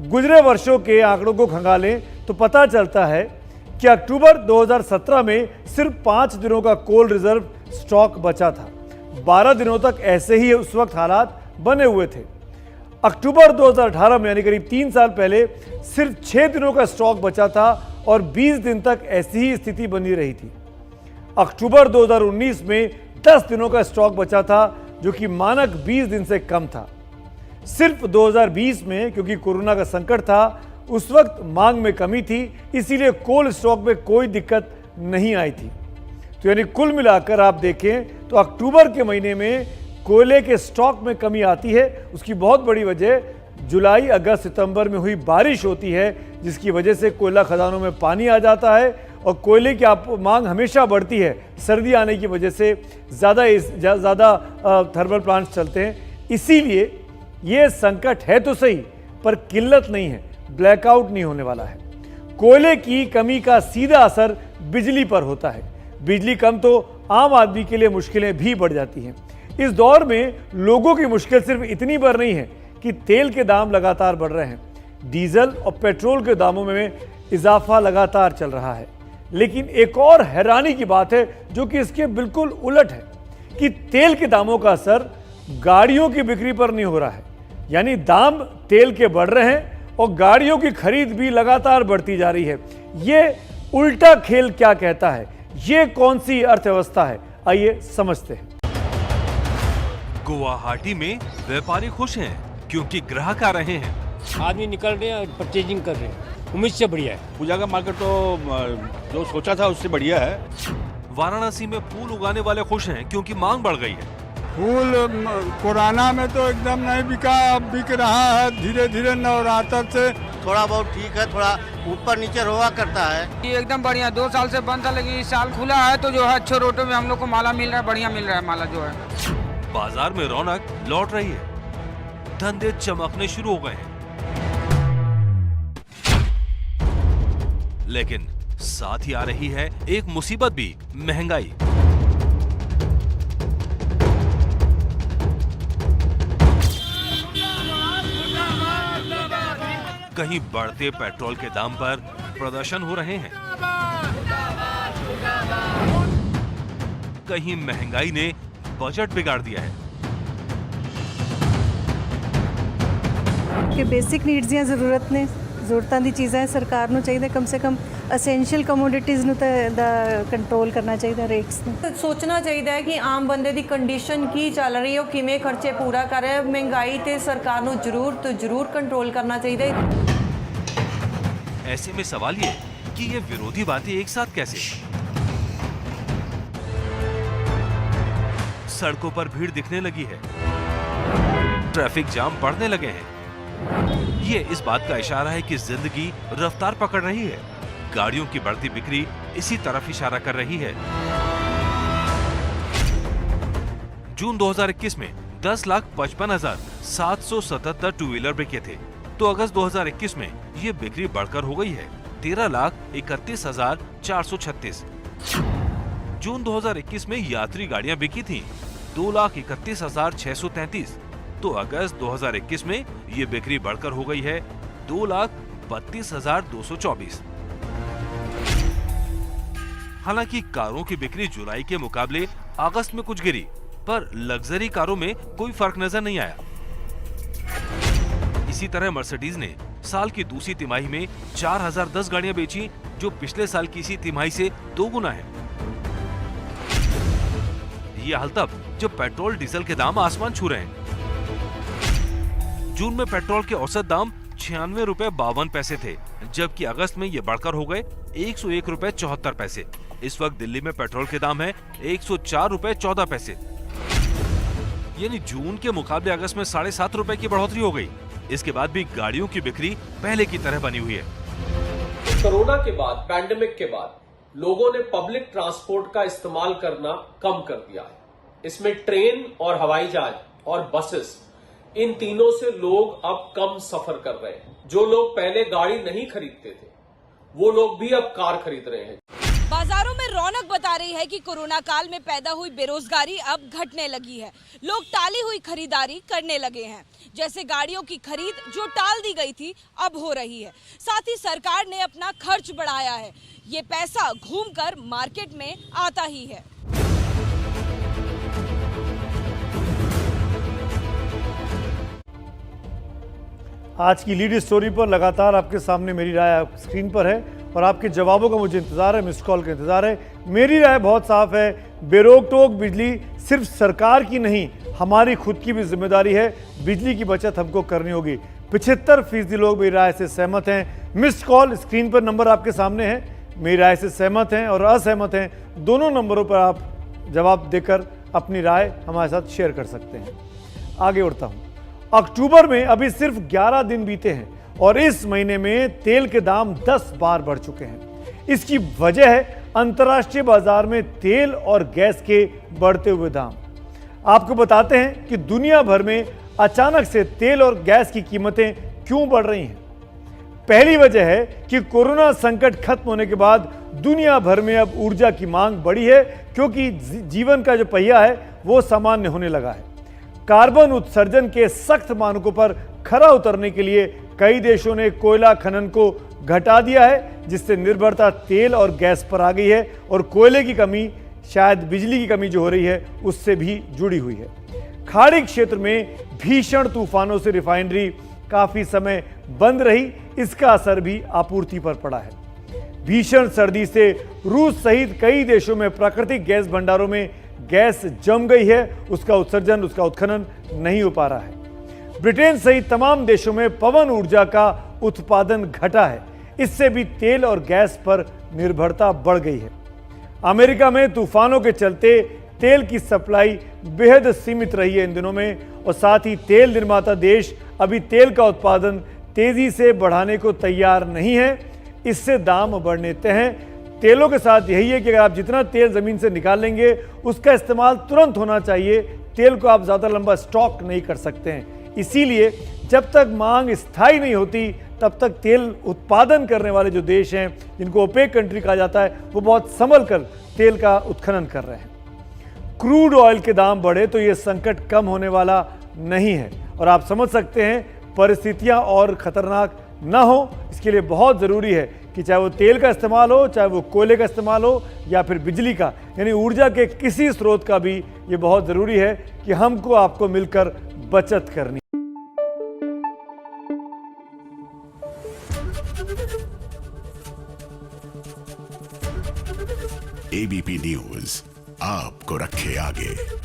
गुजरे वर्षों के आंकड़ों को खंगालें तो पता चलता है कि अक्टूबर 2017 में सिर्फ 5 दिनों का कोल रिजर्व स्टॉक बचा था। 12 दिनों तक ऐसे ही उस वक्त हालात बने हुए थे। अक्टूबर 2018 में यानी करीब 3 साल पहले सिर्फ 6 दिनों का स्टॉक बचा था और 20 दिन तक ऐसी ही स्थिति बनी रही थी। अक्टूबर 2019 में 10 दिनों का स्टॉक बचा था, जो कि मानक 20 दिन से कम था। सिर्फ 2020 में, क्योंकि कोरोना का संकट था, उस वक्त मांग में कमी थी, इसीलिए कोल्ड स्टॉक में कोई दिक्कत नहीं आई थी। तो यानी कुल मिलाकर आप देखें तो अक्टूबर के महीने में कोयले के स्टॉक में कमी आती है। उसकी बहुत बड़ी वजह जुलाई, अगस्त, सितंबर में हुई बारिश होती है, जिसकी वजह से कोयला खदानों में पानी आ जाता है और कोयले की मांग हमेशा बढ़ती है। सर्दी आने की वजह से ज़्यादा थर्मल प्लांट्स चलते हैं। इसीलिए ये संकट है तो सही, पर किल्लत नहीं है, ब्लैकआउट नहीं होने वाला है। कोयले की कमी का सीधा असर बिजली पर होता है। बिजली कम तो आम आदमी के लिए मुश्किलें भी बढ़ जाती हैं। इस दौर में लोगों की मुश्किल सिर्फ इतनी बढ़ रही है कि तेल के दाम लगातार बढ़ रहे हैं। डीजल और पेट्रोल के दामों में इजाफा लगातार चल रहा है। लेकिन एक और हैरानी की बात है, जो कि इसके बिल्कुल उलट है, कि तेल के दामों का असर गाड़ियों की बिक्री पर नहीं हो रहा है। यानी दाम तेल के बढ़ रहे हैं और गाड़ियों की खरीद भी लगातार बढ़ती जा रही है। ये उल्टा खेल क्या कहता है? ये कौन सी अर्थव्यवस्था है? आइए समझते हैं। गुवाहाटी में व्यापारी खुश हैं क्योंकि ग्राहक आ रहे हैं। आदमी निकल रहे हैं और परचेजिंग कर रहे हैं। उम्मीद से बढ़िया है। पूजा का मार्केट तो जो सोचा था उससे बढ़िया है। वाराणसी में फूल उगाने वाले खुश हैं क्योंकि मांग बढ़ गई है। फूल कोरोना में तो एकदम नहीं बिका, अब बिक रहा है धीरे धीरे। नवरात्र से थोड़ा बहुत ठीक है, थोड़ा ऊपर नीचे हुआ करता है। ये एकदम बढ़िया। 2 साल से बंद था, लेकिन इस साल खुला है तो जो है अच्छे रोटों में हम लोग को माला मिल रहा है, बढ़िया मिल रहा है माला जो है। बाजार में रौनक लौट रही है, धंधे चमकने शुरू हो गए हैं। लेकिन साथ ही आ रही है एक मुसीबत भी, महंगाई। कहीं बढ़ते पेट्रोल के दाम पर प्रदर्शन हो रहे हैं, कहीं महंगाई ने बजट बिगाड़ दिया है। कि बेसिक नीड्स या ਜ਼ਰੂਰਤਾਂ ਦੀ ਚੀਜ਼ਾਂ ਸਰਕਾਰ ਨੂੰ ਚਾਹੀਦਾ ਕਮ ਸੇ ਕਮ ਅਸੈਂਸ਼ੀਅਲ ਕਮੋਡਿਟੀਜ਼ ਨੂੰ ਤਾਂ ਕੰਟਰੋਲ ਕਰਨਾ ਚਾਹੀਦਾ ਰੇਟਸ ਨੂੰ। ਸੋਚਣਾ ਚਾਹੀਦਾ ਹੈ ਕਿ ਆਮ ਬੰਦੇ ਦੀ ਕੰਡੀਸ਼ਨ ਕੀ ਚੱਲ ਰਹੀ ਹੈ, ਉਹ ਕਿਵੇਂ ਖਰਚੇ ਪੂਰਾ ਕਰ ਰਿਹਾ ਹੈ। ਮਹਿੰਗਾਈ ਤੇ ਸਰਕਾਰ ਨੂੰ ਜ਼ਰੂਰ ਕੰਟਰੋਲ करना चाहिए। ऐसे में सवाल ये कि ये विरोधी बातें एक साथ कैसे? सड़कों पर भीड़ दिखने लगी है, ट्रैफिक जाम बढ़ने लगे हैं। ये इस बात का इशारा है कि जिंदगी रफ्तार पकड़ रही है। गाड़ियों की बढ़ती बिक्री इसी तरफ इशारा कर रही है। जून 2021 में 10,55,777 टू व्हीलर बिके थे, तो अगस्त 2021 में ये बिक्री बढ़कर हो गई है 13,31,436। जून 2021 में यात्री गाड़ियां बिकी थी 2,31,633, तो अगस्त 2021 में ये बिक्री बढ़कर हो गई है 2,32,224। हालांकि कारों की बिक्री जुलाई के मुकाबले अगस्त में कुछ गिरी, पर लग्जरी कारों में कोई फर्क नजर नहीं आया। इसी तरह मर्सिडीज ने साल की दूसरी तिमाही में 4,010 गाड़ियां बेची, जो पिछले साल की इसी तिमाही से 2 गुना है। ये हाल तब जब पेट्रोल डीजल के दाम आसमान छू रहे हैं। जून में पेट्रोल के औसत दाम 96 रुपए 52 पैसे थे, जबकि अगस्त में ये बढ़कर हो गए 101 रुपए 74 पैसे। इस वक्त दिल्ली में पेट्रोल के दाम है 104 रुपए 14 पैसे। यानी जून के मुकाबले अगस्त में 7.5 रुपए की बढ़ोतरी हो गई। इसके बाद भी गाड़ियों की बिक्री पहले की तरह बनी हुई है। कोरोना के बाद, पैंडेमिक के बाद लोगों ने पब्लिक ट्रांसपोर्ट का इस्तेमाल करना कम कर दिया है। इसमें ट्रेन और हवाई जहाज और बसेस, इन तीनों से लोग अब कम सफर कर रहे हैं। जो लोग पहले गाड़ी नहीं खरीदते थे, वो लोग भी अब कार खरीद रहे हैं। बाजारों में रौनक बता रही है कि कोरोना काल में पैदा हुई बेरोजगारी अब घटने लगी है। लोग टाली हुई खरीदारी करने लगे हैं, जैसे गाड़ियों की खरीद जो टाल दी गई थी अब हो रही है। साथ ही सरकार ने अपना खर्च बढ़ाया है, ये पैसा घूमकर मार्केट में आता ही है। आज की लीड स्टोरी पर लगातार आपके सामने मेरी राय स्क्रीन पर है और आपके जवाबों का मुझे इंतजार है, मिस्ड कॉल का इंतजार है। मेरी राय बहुत साफ है, बेरोक टोक बिजली सिर्फ सरकार की नहीं, हमारी खुद की भी जिम्मेदारी है। बिजली की बचत हमको करनी होगी। 75% लोग मेरी राय से सहमत हैं। मिस्ड कॉल स्क्रीन पर नंबर आपके सामने है, मेरी राय से सहमत हैं और असहमत हैं, दोनों नंबरों पर आप जवाब देकर अपनी राय हमारे साथ शेयर कर सकते हैं। आगे बढ़ता हूँ। अक्टूबर में अभी सिर्फ 11 दिन बीते हैं और इस महीने में तेल के दाम 10 बार बढ़ चुके हैं। इसकी वजह है अंतर्राष्ट्रीय बाजार में तेल और गैस के बढ़ते हुए दाम। आपको बताते हैं कि दुनिया भर में अचानक से तेल और गैस की कीमतें क्यों बढ़ रही हैं। पहली वजह है कि कोरोना संकट खत्म होने के बाद दुनिया भर में अब ऊर्जा की मांग बढ़ी है, क्योंकि जीवन का जो पहिया है वो सामान्य होने लगा है। कार्बन उत्सर्जन के सख्त मानकों पर खरा उतरने के लिए कई देशों ने कोयला खनन को घटा दिया है, जिससे निर्भरता तेल और गैस पर आ गई है और कोयले की कमी, शायद बिजली की कमी जो हो रही है उससे भी जुड़ी हुई है। खाड़ी क्षेत्र में भीषण तूफानों से रिफाइनरी काफी समय बंद रही, इसका असर भी आपूर्ति पर पड़ा है। भीषण सर्दी से रूस सहित कई देशों में प्राकृतिक गैस भंडारों में गैस जम गई है, उसका उत्सर्जन, उसका उत्खनन नहीं हो पा रहा है। ब्रिटेन सहित तमाम देशों में पवन ऊर्जा का उत्पादन घटा है, इससे भी तेल और गैस पर निर्भरता बढ़ गई है। अमेरिका में तूफानों के चलते तेल की सप्लाई बेहद सीमित रही है इन दिनों में, और साथ ही तेल निर्माता देश अभी तेल का उत्पादन तेजी से बढ़ाने को तैयार नहीं है, इससे दाम बढ़ने तय हैं। तेलों के साथ यही है कि अगर आप जितना तेल जमीन से निकाल लेंगे उसका इस्तेमाल तुरंत होना चाहिए। तेल को आप ज़्यादा लंबा स्टॉक नहीं कर सकते हैं। इसीलिए जब तक मांग स्थायी नहीं होती तब तक तेल उत्पादन करने वाले जो देश हैं, जिनको ओपेक कंट्री कहा जाता है, वो बहुत संभल कर तेल का उत्खनन कर रहे हैं। क्रूड ऑयल के दाम बढ़े तो ये संकट कम होने वाला नहीं है और आप समझ सकते हैं परिस्थितियां और खतरनाक ना हो, इसके लिए बहुत ज़रूरी है कि चाहे वो तेल का इस्तेमाल हो, चाहे वो कोयले का इस्तेमाल हो या फिर बिजली का, यानी ऊर्जा के किसी स्रोत का भी ये बहुत ज़रूरी है कि हमको आपको मिलकर बचत करनी। एबीपी न्यूज़ आपको रखे आगे।